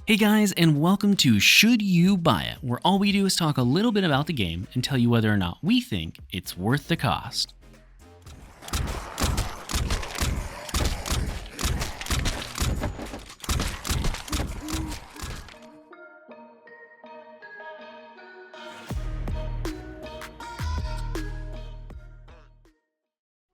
Hey guys, and welcome to Should You Buy It, where all we do is talk a little bit about the game and tell you whether or not we think it's worth the cost.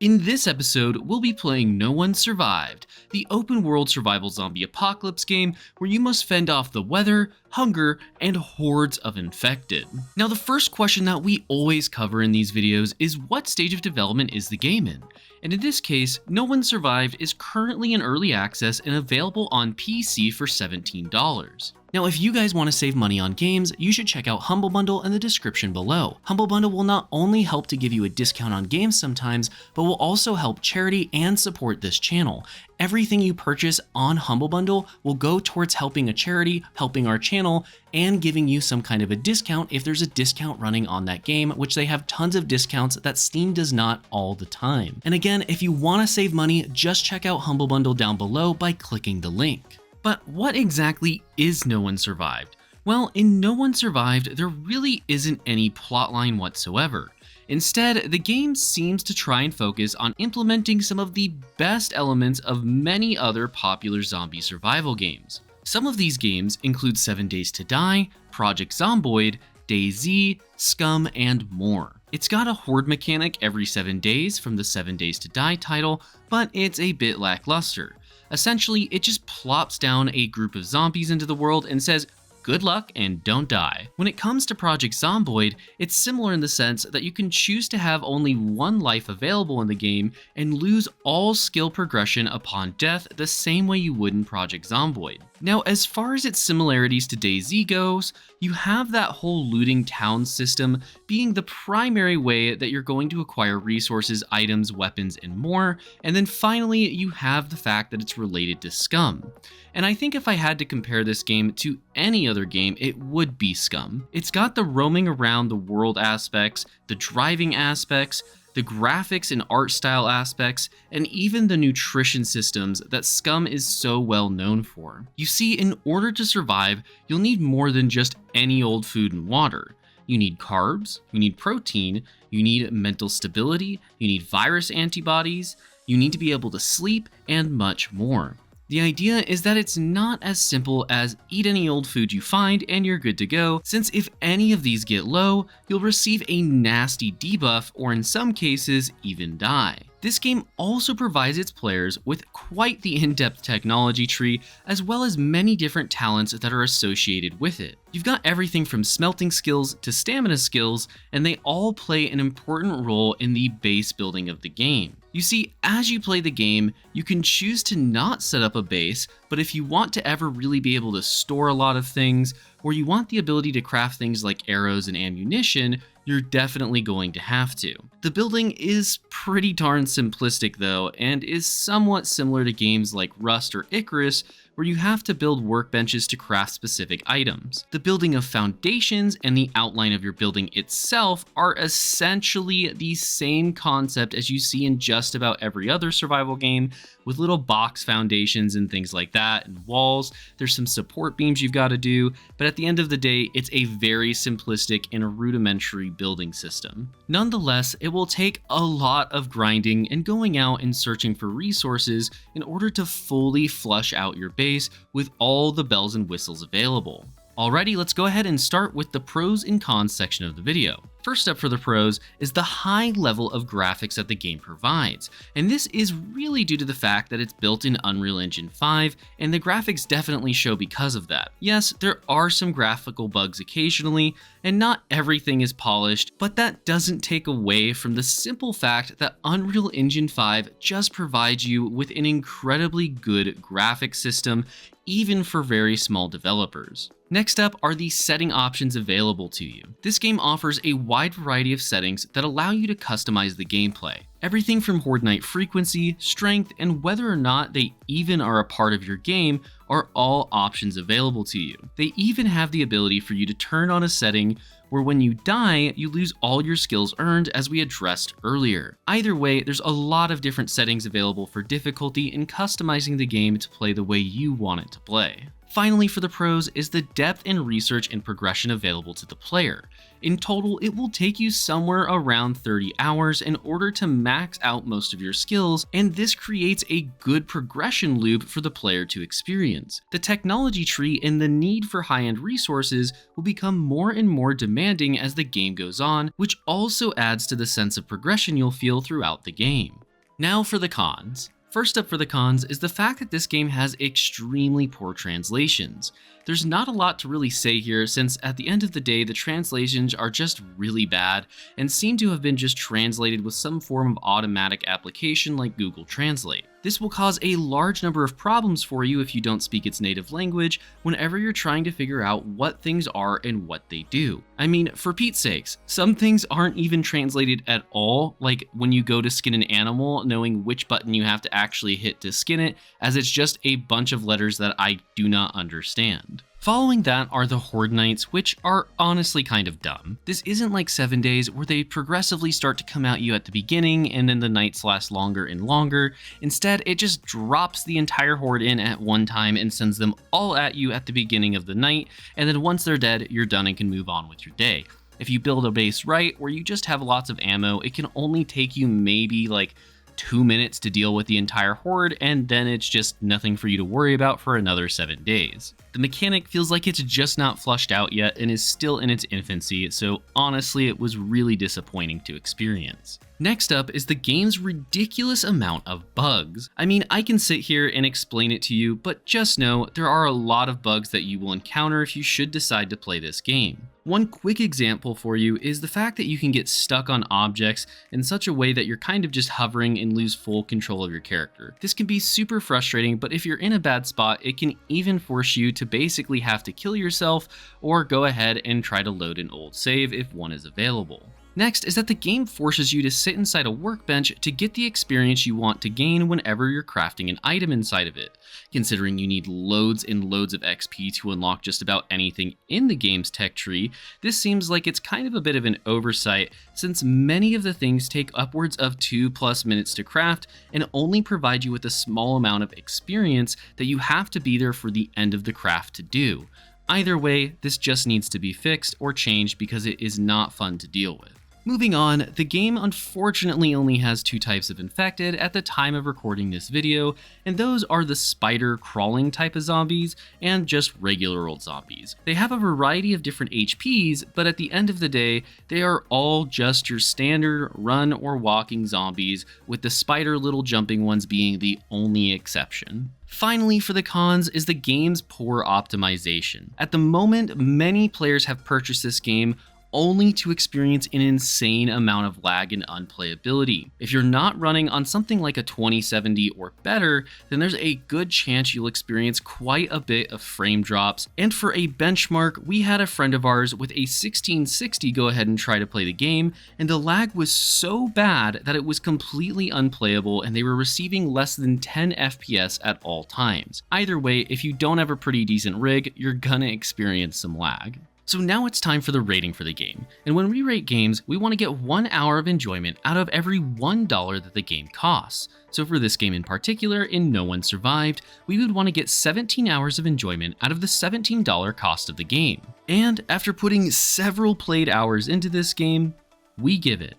In this episode, we'll be playing No One Survived, the open-world survival zombie apocalypse game where you must fend off the weather, hunger, and hordes of infected. Now, the first question that we always cover in these videos is what stage of development is the game in? And in this case, No One Survived is currently in early access and available on PC for $17. Now, if you guys want to save money on games, you should check out Humble Bundle in the description below. Humble Bundle will not only help to give you a discount on games sometimes, but will also help charity and support this channel. Everything you purchase on Humble Bundle will go towards helping a charity, helping our channel, and giving you some kind of a discount if there's a discount running on that game, which they have tons of discounts that Steam does not all the time. And again, if you want to save money, just check out Humble Bundle down below by clicking the link. But what exactly is No One Survived? Well, in No One Survived, there really isn't any plotline whatsoever. Instead, the game seems to try and focus on implementing some of the best elements of many other popular zombie survival games. Some of these games include 7 Days to Die, Project Zomboid, DayZ, Scum, and more. It's got a horde mechanic every 7 days from the 7 Days to Die title, but it's a bit lackluster. Essentially, it just plops down a group of zombies into the world and says, good luck and don't die. When it comes to Project Zomboid, it's similar in the sense that you can choose to have only one life available in the game and lose all skill progression upon death the same way you would in Project Zomboid. Now, as far as its similarities to DayZ goes, you have that whole looting town system being the primary way that you're going to acquire resources, items, weapons, and more, and then finally you have the fact that it's related to Scum. And I think if I had to compare this game to any other game, it would be Scum. It's got the roaming around the world aspects, the driving aspects, the graphics and art style aspects, and even the nutrition systems that Scum is so well known for. You see, in order to survive, you'll need more than just any old food and water. You need carbs, you need protein, you need mental stability, you need virus antibodies, you need to be able to sleep, and much more. The idea is that it's not as simple as eat any old food you find and you're good to go, since if any of these get low, you'll receive a nasty debuff or in some cases even die. This game also provides its players with quite the in-depth technology tree, as well as many different talents that are associated with it. You've got everything from smelting skills to stamina skills, and they all play an important role in the base building of the game. You see, as you play the game, you can choose to not set up a base, but if you want to ever really be able to store a lot of things, or you want the ability to craft things like arrows and ammunition, you're definitely going to have to. The building is pretty darn simplistic though, and is somewhat similar to games like Rust or Icarus, where you have to build workbenches to craft specific items. The building of foundations and the outline of your building itself are essentially the same concept as you see in just about every other survival game, with little box foundations and things like that, and walls. There's some support beams you've got to do, but at the end of the day, it's a very simplistic and a rudimentary building system. Nonetheless, it will take a lot of grinding and going out and searching for resources in order to fully flush out your base with all the bells and whistles available. Alrighty, let's go ahead and start with the pros and cons section of the video. First up for the pros is the high level of graphics that the game provides, and this is really due to the fact that it's built in Unreal Engine 5, and the graphics definitely show because of that. Yes, there are some graphical bugs occasionally, and not everything is polished, but that doesn't take away from the simple fact that Unreal Engine 5 just provides you with an incredibly good graphics system, even for very small developers. Next up are the setting options available to you. This game offers a wide variety of settings that allow you to customize the gameplay. Everything from Horde Night frequency, strength, and whether or not they even are a part of your game are all options available to you. They even have the ability for you to turn on a setting where when you die, you lose all your skills earned, as we addressed earlier. Either way, there's a lot of different settings available for difficulty in customizing the game to play the way you want it to play. Finally, for the pros is the depth and research and progression available to the player. In total, it will take you somewhere around 30 hours in order to max out most of your skills, and this creates a good progression loop for the player to experience. The technology tree and the need for high-end resources will become more and more demanding as the game goes on, which also adds to the sense of progression you'll feel throughout the game. Now for the cons. First up for the cons is the fact that this game has extremely poor translations. There's not a lot to really say here, since at the end of the day the translations are just really bad and seem to have been just translated with some form of automatic application like Google Translate. This will cause a large number of problems for you if you don't speak its native language whenever you're trying to figure out what things are and what they do. I mean, for Pete's sakes, some things aren't even translated at all, like when you go to skin an animal, knowing which button you have to actually hit to skin it, as it's just a bunch of letters that I do not understand. Following that are the Horde Nights, which are honestly kind of dumb. This isn't like 7 days where they progressively start to come at you at the beginning and then the nights last longer and longer. Instead, it just drops the entire horde in at one time and sends them all at you at the beginning of the night, and then once they're dead, you're done and can move on with your day. If you build a base right, where you just have lots of ammo, it can only take you maybe like 2 minutes to deal with the entire horde, and then it's just nothing for you to worry about for another 7 days. The mechanic feels like it's just not flushed out yet and is still in its infancy, so honestly it was really disappointing to experience. Next up is the game's ridiculous amount of bugs. I mean, I can sit here and explain it to you, but just know there are a lot of bugs that you will encounter if you should decide to play this game. One quick example for you is the fact that you can get stuck on objects in such a way that you're kind of just hovering and lose full control of your character. This can be super frustrating, but if you're in a bad spot, it can even force you to basically have to kill yourself or go ahead and try to load an old save if one is available. Next is that the game forces you to sit inside a workbench to get the experience you want to gain whenever you're crafting an item inside of it. Considering you need loads and loads of XP to unlock just about anything in the game's tech tree, this seems like it's kind of a bit of an oversight, since many of the things take upwards of 2+ minutes to craft and only provide you with a small amount of experience that you have to be there for the end of the craft to do. Either way, this just needs to be fixed or changed because it is not fun to deal with. Moving on, the game unfortunately only has 2 types of infected at the time of recording this video, and those are the spider crawling type of zombies and just regular old zombies. They have a variety of different HPs, but at the end of the day, they are all just your standard run or walking zombies, with the spider little jumping ones being the only exception. Finally, for the cons is the game's poor optimization. At the moment, many players have purchased this game only to experience an insane amount of lag and unplayability. If you're not running on something like a 2070 or better, then there's a good chance you'll experience quite a bit of frame drops. And for a benchmark, we had a friend of ours with a 1660 go ahead and try to play the game, and the lag was so bad that it was completely unplayable and they were receiving less than 10 FPS at all times. Either way, if you don't have a pretty decent rig, you're gonna experience some lag. So now it's time for the rating for the game, and when we rate games, we want to get 1 hour of enjoyment out of every $1 that the game costs. So for this game in particular, in No One Survived, we would want to get 17 hours of enjoyment out of the $17 cost of the game. And after putting several played hours into this game, we give it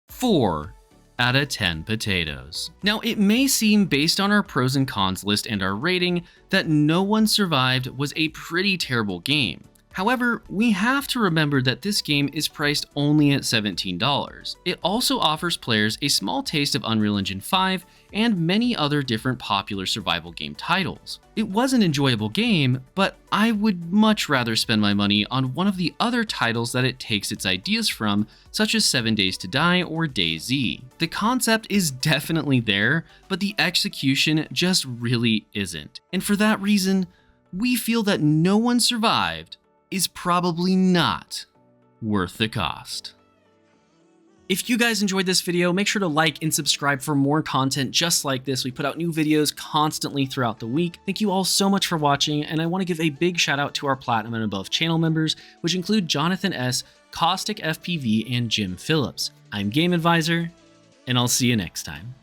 4 out of 10 potatoes. Now, it may seem, based on our pros and cons list and our rating, that No One Survived was a pretty terrible game. However, we have to remember that this game is priced only at $17. It also offers players a small taste of Unreal Engine 5 and many other different popular survival game titles. It was an enjoyable game, but I would much rather spend my money on one of the other titles that it takes its ideas from, such as 7 Days to Die or DayZ. The concept is definitely there, but the execution just really isn't. And for that reason, we feel that No One Survived is probably not worth the cost. If you guys enjoyed this video, make sure to like and subscribe for more content just like this. We put out new videos constantly throughout the week. Thank you all so much for watching, and I want to give a big shout out to our Platinum and Above channel members, which include Jonathan S., Caustic FPV, and Jim Phillips. I'm Game Advisor, and I'll see you next time.